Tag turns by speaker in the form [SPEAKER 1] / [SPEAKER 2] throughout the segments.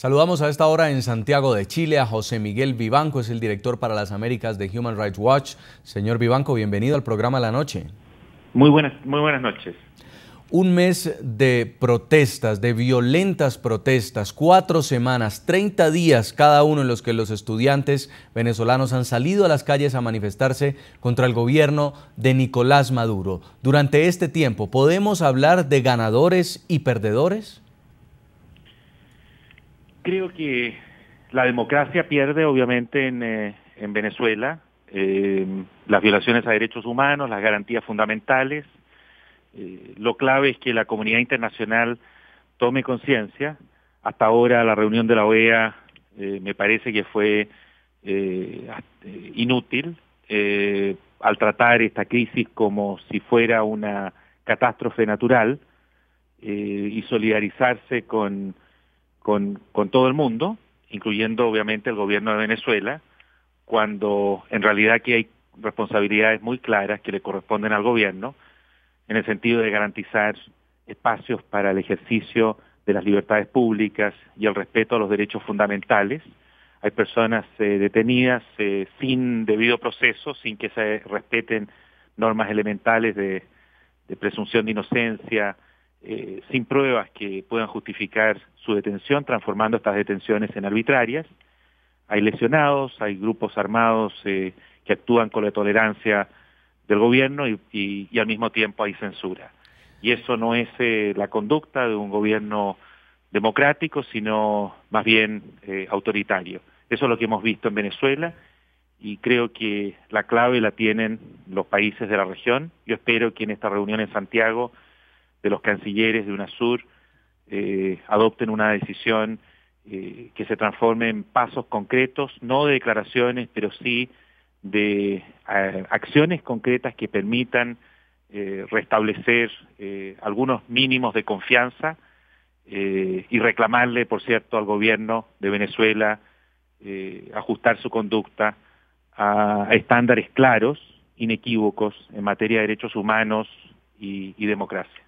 [SPEAKER 1] Saludamos a esta hora en Santiago de Chile a José Miguel Vivanco, es el director para las Américas de Human Rights Watch. Señor Vivanco, bienvenido al programa La Noche.
[SPEAKER 2] Muy buenas noches.
[SPEAKER 1] Un mes de protestas, de violentas protestas, 4 semanas, 30 días cada uno en los que los estudiantes venezolanos han salido a las calles a manifestarse contra el gobierno de Nicolás Maduro. Durante este tiempo, ¿podemos hablar de ganadores y perdedores?
[SPEAKER 2] Creo que la democracia pierde obviamente en Venezuela, las violaciones a derechos humanos, las garantías fundamentales. Lo clave es que la comunidad internacional tome conciencia. Hasta ahora la reunión de la OEA me parece que fue inútil al tratar esta crisis como si fuera una catástrofe natural y solidarizarse con todo el mundo, incluyendo obviamente el gobierno de Venezuela, cuando en realidad aquí hay responsabilidades muy claras que le corresponden al gobierno, en el sentido de garantizar espacios para el ejercicio de las libertades públicas y el respeto a los derechos fundamentales. Hay personas detenidas sin debido proceso, sin que se respeten normas elementales de presunción de inocencia, sin pruebas que puedan justificar su detención, transformando estas detenciones en arbitrarias. Hay lesionados, hay grupos armados que actúan con la tolerancia del gobierno y al mismo tiempo hay censura. Y eso no es la conducta de un gobierno democrático, sino más bien autoritario. Eso es lo que hemos visto en Venezuela y creo que la clave la tienen los países de la región. Yo espero que en esta reunión en Santiago de los cancilleres de UNASUR adopten una decisión que se transforme en pasos concretos, no de declaraciones, pero sí de acciones concretas que permitan restablecer algunos mínimos de confianza y reclamarle, por cierto, al gobierno de Venezuela ajustar su conducta a estándares claros, inequívocos en materia de derechos humanos y democracia.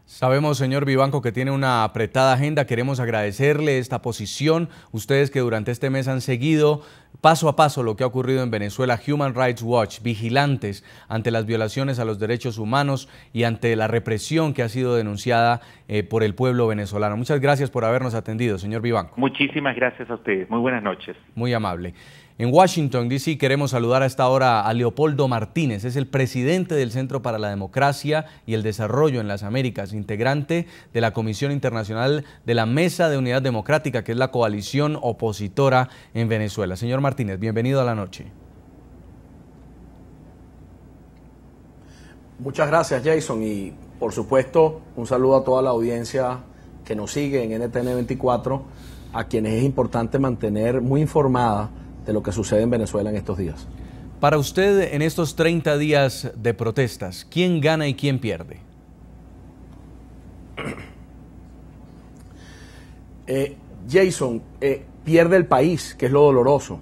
[SPEAKER 1] Sabemos, señor Vivanco, que tiene una apretada agenda. Queremos agradecerle esta posición. Ustedes que durante este mes han seguido paso a paso lo que ha ocurrido en Venezuela, Human Rights Watch, vigilantes ante las violaciones a los derechos humanos y ante la represión que ha sido denunciada por el pueblo venezolano. Muchas gracias por habernos atendido, señor Vivanco.
[SPEAKER 2] Muchísimas gracias a ustedes. Muy buenas noches.
[SPEAKER 1] Muy amable. En Washington, D.C., queremos saludar a esta hora a Leopoldo Martínez. Es el presidente del Centro para la Democracia y el Desarrollo en las Américas, integrante de la Comisión Internacional de la Mesa de Unidad Democrática, que es la coalición opositora en Venezuela. Señor Martínez, bienvenido a La Noche.
[SPEAKER 3] Muchas gracias, Jason, y por supuesto un saludo a toda la audiencia que nos sigue en NTN 24, a quienes es importante mantener muy informada de lo que sucede en Venezuela en estos días.
[SPEAKER 1] Para usted, en estos 30 días de protestas, ¿quién gana y quién pierde?
[SPEAKER 3] Jason, pierde el país, que es lo doloroso,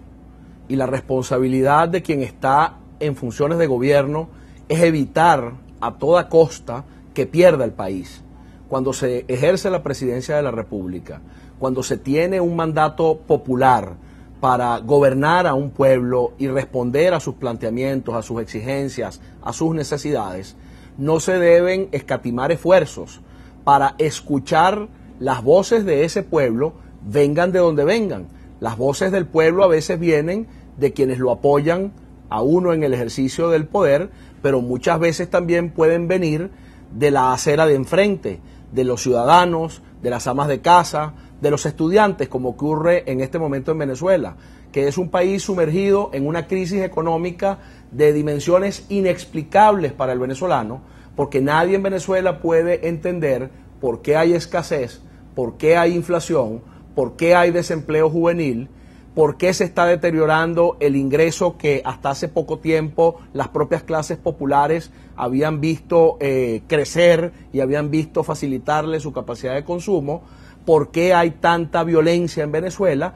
[SPEAKER 3] y la responsabilidad de quien está en funciones de gobierno es evitar a toda costa que pierda el país. Cuando se ejerce la presidencia de la República, cuando se tiene un mandato popular para gobernar a un pueblo y responder a sus planteamientos, a sus exigencias, a sus necesidades, no se deben escatimar esfuerzos para escuchar las voces de ese pueblo, vengan de donde vengan. Las voces del pueblo a veces vienen de quienes lo apoyan a uno en el ejercicio del poder, pero muchas veces también pueden venir de la acera de enfrente, de los ciudadanos, de las amas de casa, de los estudiantes, como ocurre en este momento en Venezuela, que es un país sumergido en una crisis económica de dimensiones inexplicables para el venezolano, porque nadie en Venezuela puede entender por qué hay escasez, por qué hay inflación, por qué hay desempleo juvenil, por qué se está deteriorando el ingreso que hasta hace poco tiempo las propias clases populares habían visto crecer y habían visto facilitarle su capacidad de consumo. ¿Por qué hay tanta violencia en Venezuela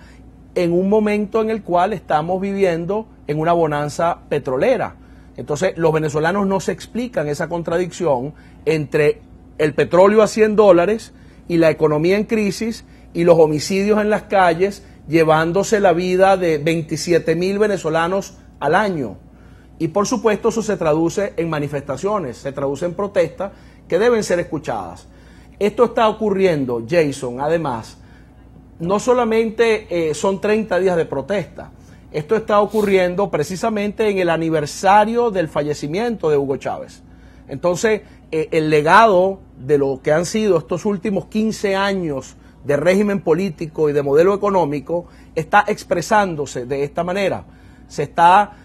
[SPEAKER 3] en un momento en el cual estamos viviendo en una bonanza petrolera? Entonces, los venezolanos no se explican esa contradicción entre el petróleo a $100 y la economía en crisis y los homicidios en las calles, llevándose la vida de 27.000 venezolanos al año. Y por supuesto eso se traduce en manifestaciones, se traduce en protestas que deben ser escuchadas. Esto está ocurriendo, Jason, además, no solamente son 30 días de protesta, esto está ocurriendo precisamente en el aniversario del fallecimiento de Hugo Chávez. Entonces, el legado de lo que han sido estos últimos 15 años de régimen político y de modelo económico está expresándose de esta manera. Se está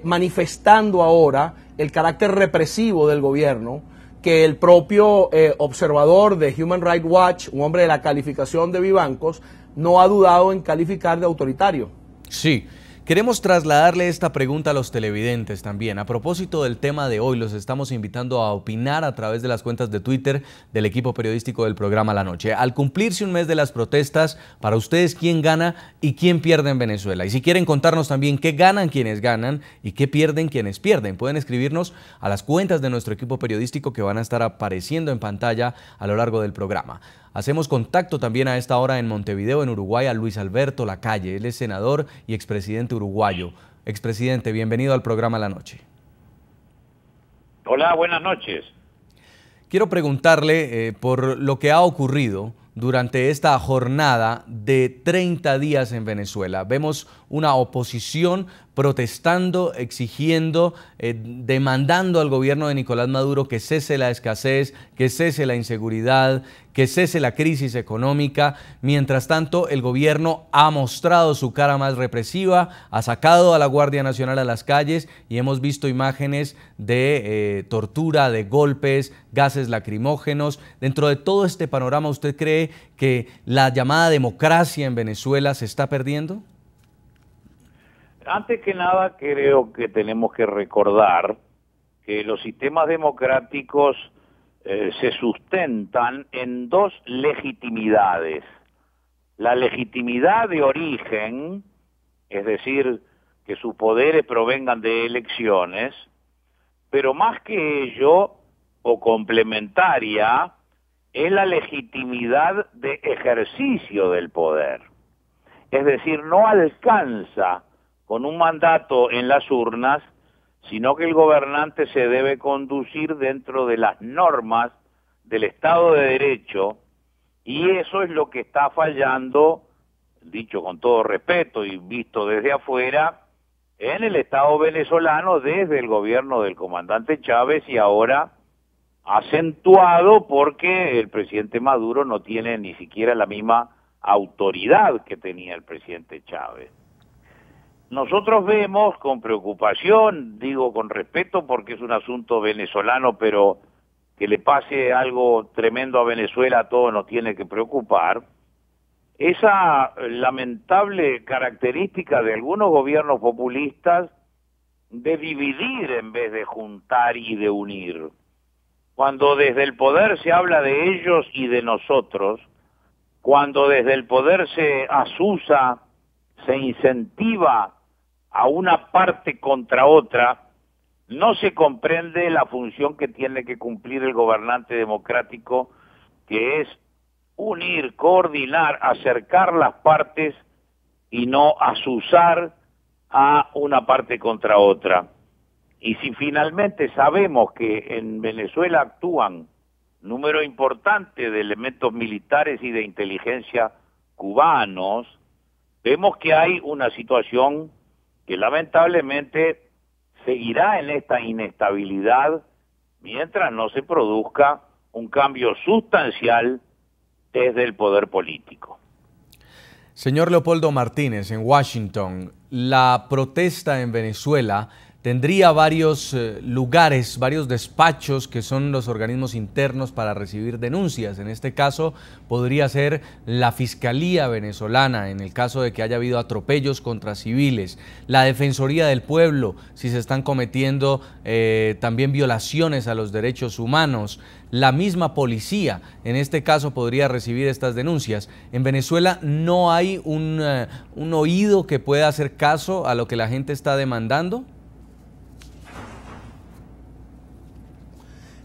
[SPEAKER 3] manifestando ahora el carácter represivo del gobierno, que el propio observador de Human Rights Watch, un hombre de la calificación de Vivancos, no ha dudado en calificar de autoritario.
[SPEAKER 1] Sí. Queremos trasladarle esta pregunta a los televidentes también. A propósito del tema de hoy, los estamos invitando a opinar a través de las cuentas de Twitter del equipo periodístico del programa La Noche. Al cumplirse un mes de las protestas, para ustedes, ¿quién gana y quién pierde en Venezuela? Y si quieren contarnos también qué ganan quienes ganan y qué pierden quienes pierden, pueden escribirnos a las cuentas de nuestro equipo periodístico que van a estar apareciendo en pantalla a lo largo del programa. Hacemos contacto también a esta hora en Montevideo, en Uruguay, a Luis Alberto Lacalle. Él es senador y expresidente uruguayo. Expresidente, bienvenido al programa La Noche.
[SPEAKER 4] Hola, buenas noches.
[SPEAKER 1] Quiero preguntarle por lo que ha ocurrido durante esta jornada de 30 días en Venezuela. Vemos una oposición protestando, exigiendo, demandando al gobierno de Nicolás Maduro que cese la escasez, que cese la inseguridad, que cese la crisis económica. Mientras tanto, el gobierno ha mostrado su cara más represiva, ha sacado a la Guardia Nacional a las calles y hemos visto imágenes de tortura, de golpes, gases lacrimógenos. Dentro de todo este panorama, ¿usted cree que la llamada democracia en Venezuela se está perdiendo?
[SPEAKER 4] Antes que nada, creo que tenemos que recordar que los sistemas democráticos se sustentan en dos legitimidades. La legitimidad de origen, es decir, que sus poderes provengan de elecciones, pero más que ello, o complementaria, es la legitimidad de ejercicio del poder. Es decir, no alcanza con un mandato en las urnas, sino que el gobernante se debe conducir dentro de las normas del Estado de Derecho, y eso es lo que está fallando, dicho con todo respeto y visto desde afuera, en el Estado venezolano desde el gobierno del comandante Chávez y ahora acentuado porque el presidente Maduro no tiene ni siquiera la misma autoridad que tenía el presidente Chávez. Nosotros vemos con preocupación, digo con respeto porque es un asunto venezolano, pero que le pase algo tremendo a Venezuela a todos nos tiene que preocupar, esa lamentable característica de algunos gobiernos populistas de dividir en vez de juntar y de unir. Cuando desde el poder se habla de ellos y de nosotros, cuando desde el poder se asusa, se incentiva a una parte contra otra, no se comprende la función que tiene que cumplir el gobernante democrático, que es unir, coordinar, acercar las partes y no asusar a una parte contra otra. Y si finalmente sabemos que en Venezuela actúan número importante de elementos militares y de inteligencia cubanos, vemos que hay una situación que lamentablemente seguirá en esta inestabilidad mientras no se produzca un cambio sustancial desde el poder político.
[SPEAKER 1] Señor Leopoldo Martínez, en Washington, la protesta en Venezuela tendría varios lugares, varios despachos que son los organismos internos para recibir denuncias. En este caso podría ser la Fiscalía venezolana, en el caso de que haya habido atropellos contra civiles, la Defensoría del Pueblo, si se están cometiendo también violaciones a los derechos humanos, la misma policía, en este caso podría recibir estas denuncias. En Venezuela no hay un oído que pueda hacer caso a lo que la gente está demandando.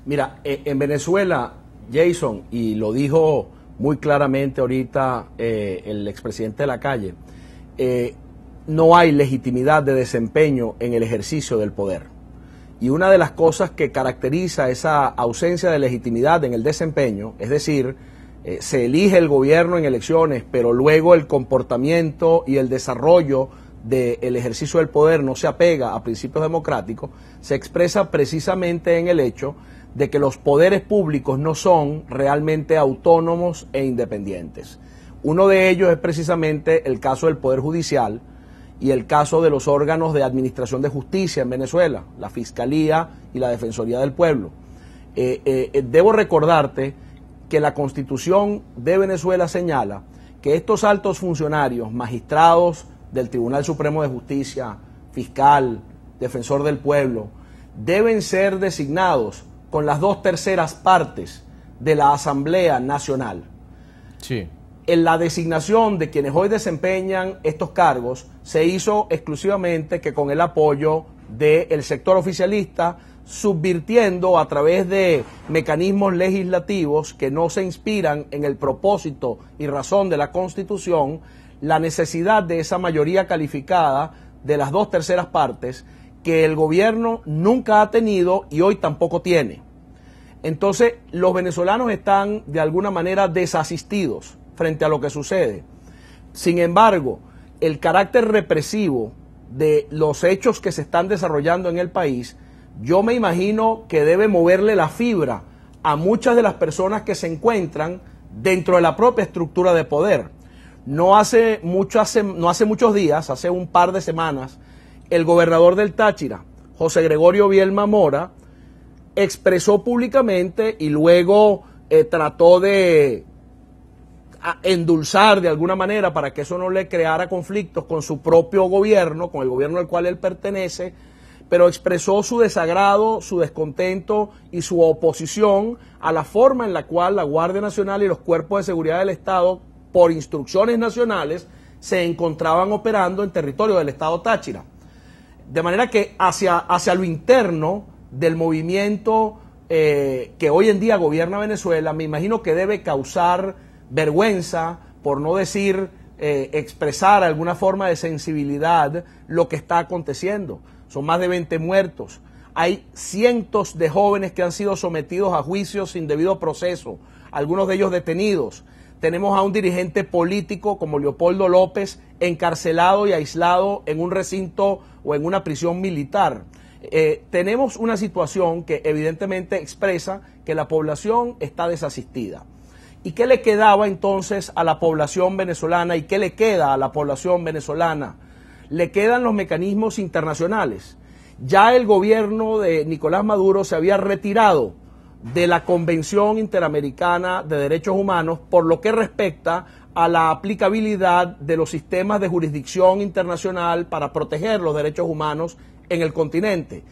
[SPEAKER 3] Mira, en Venezuela, Jason, y lo dijo muy claramente ahorita el expresidente de la calle, no hay legitimidad de desempeño en el ejercicio del poder. Y una de las cosas que caracteriza esa ausencia de legitimidad en el desempeño, es decir, se elige el gobierno en elecciones, pero luego el comportamiento y el desarrollo del ejercicio del poder no se apega a principios democráticos, se expresa precisamente en el hecho de que los poderes públicos no son realmente autónomos e independientes. Uno de ellos es precisamente el caso del Poder Judicial y el caso de los órganos de administración de justicia en Venezuela, la Fiscalía y la Defensoría del Pueblo. Debo recordarte que la Constitución de Venezuela señala que estos altos funcionarios, magistrados del Tribunal Supremo de Justicia, fiscal, defensor del pueblo, deben ser designados con las 2/3 partes de la Asamblea Nacional.
[SPEAKER 1] Sí.
[SPEAKER 3] En la designación de quienes hoy desempeñan estos cargos se hizo exclusivamente que con el apoyo del sector oficialista, subvirtiendo a través de mecanismos legislativos que no se inspiran en el propósito y razón de la Constitución, la necesidad de esa mayoría calificada de las 2/3 partes que el gobierno nunca ha tenido y hoy tampoco tiene. Entonces, los venezolanos están de alguna manera desasistidos frente a lo que sucede. Sin embargo, el carácter represivo de los hechos que se están desarrollando en el país, yo me imagino que debe moverle la fibra a muchas de las personas que se encuentran dentro de la propia estructura de poder. No hace muchos días, hace un par de semanas, el gobernador del Táchira, José Gregorio Bielma Mora, expresó públicamente y luego trató de endulzar de alguna manera para que eso no le creara conflictos con su propio gobierno, con el gobierno al cual él pertenece, pero expresó su desagrado, su descontento y su oposición a la forma en la cual la Guardia Nacional y los cuerpos de seguridad del Estado, por instrucciones nacionales, se encontraban operando en territorio del Estado Táchira. De manera que hacia lo interno del movimiento que hoy en día gobierna Venezuela, me imagino que debe causar vergüenza, por no decir expresar alguna forma de sensibilidad lo que está aconteciendo. Son más de 20 muertos. Hay cientos de jóvenes que han sido sometidos a juicios sin debido proceso, algunos de ellos detenidos. Tenemos a un dirigente político como Leopoldo López encarcelado y aislado en un recinto o en una prisión militar. Tenemos una situación que evidentemente expresa que la población está desasistida. ¿Y qué le quedaba entonces a la población venezolana y qué le queda a la población venezolana? Le quedan los mecanismos internacionales. Ya el gobierno de Nicolás Maduro se había retirado de la Convención Interamericana de Derechos Humanos por lo que respecta a la aplicabilidad de los sistemas de jurisdicción internacional para proteger los derechos humanos en el continente.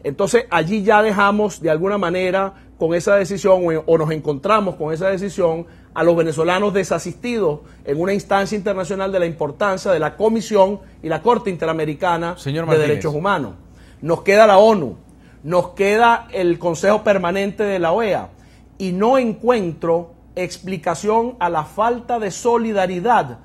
[SPEAKER 3] Entonces allí ya dejamos de alguna manera con esa decisión o nos encontramos con esa decisión a los venezolanos desasistidos en una instancia internacional de la importancia de la Comisión y la Corte Interamericana de Derechos Humanos. Nos queda la ONU, nos queda el Consejo Permanente de la OEA y no encuentro explicación a la falta de solidaridad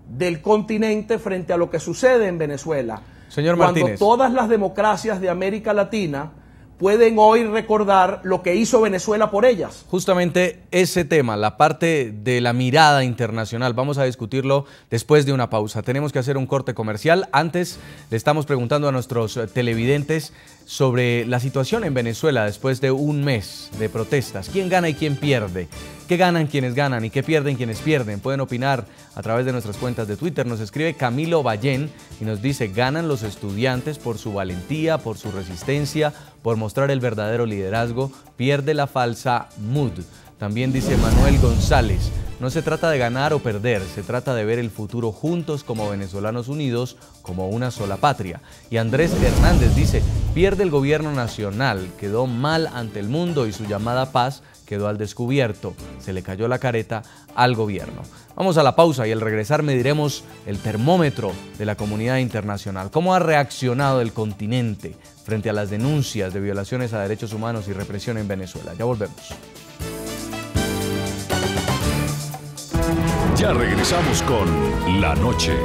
[SPEAKER 3] del continente frente a lo que sucede en Venezuela.
[SPEAKER 1] Señor Martínez,
[SPEAKER 3] cuando todas las democracias de América Latina pueden hoy recordar lo que hizo Venezuela por ellas.
[SPEAKER 1] Justamente ese tema, la parte de la mirada internacional, vamos a discutirlo después de una pausa. Tenemos que hacer un corte comercial. Antes le estamos preguntando a nuestros televidentes sobre la situación en Venezuela después de un mes de protestas. ¿Quién gana y quién pierde? ¿Qué ganan quienes ganan y qué pierden quienes pierden? Pueden opinar a través de nuestras cuentas de Twitter. Nos escribe Camilo Ballén y nos dice: ganan los estudiantes por su valentía, por su resistencia, por mostrar el verdadero liderazgo, pierde la falsa mood. También dice Manuel González: no se trata de ganar o perder, se trata de ver el futuro juntos como venezolanos unidos, como una sola patria. Y Andrés Hernández dice: pierde el gobierno nacional, quedó mal ante el mundo y su llamada paz quedó al descubierto, se le cayó la careta al gobierno. Vamos a la pausa y al regresar mediremos el termómetro de la comunidad internacional. ¿Cómo ha reaccionado el continente frente a las denuncias de violaciones a derechos humanos y represión en Venezuela? Ya volvemos.
[SPEAKER 5] Ya regresamos con La Noche.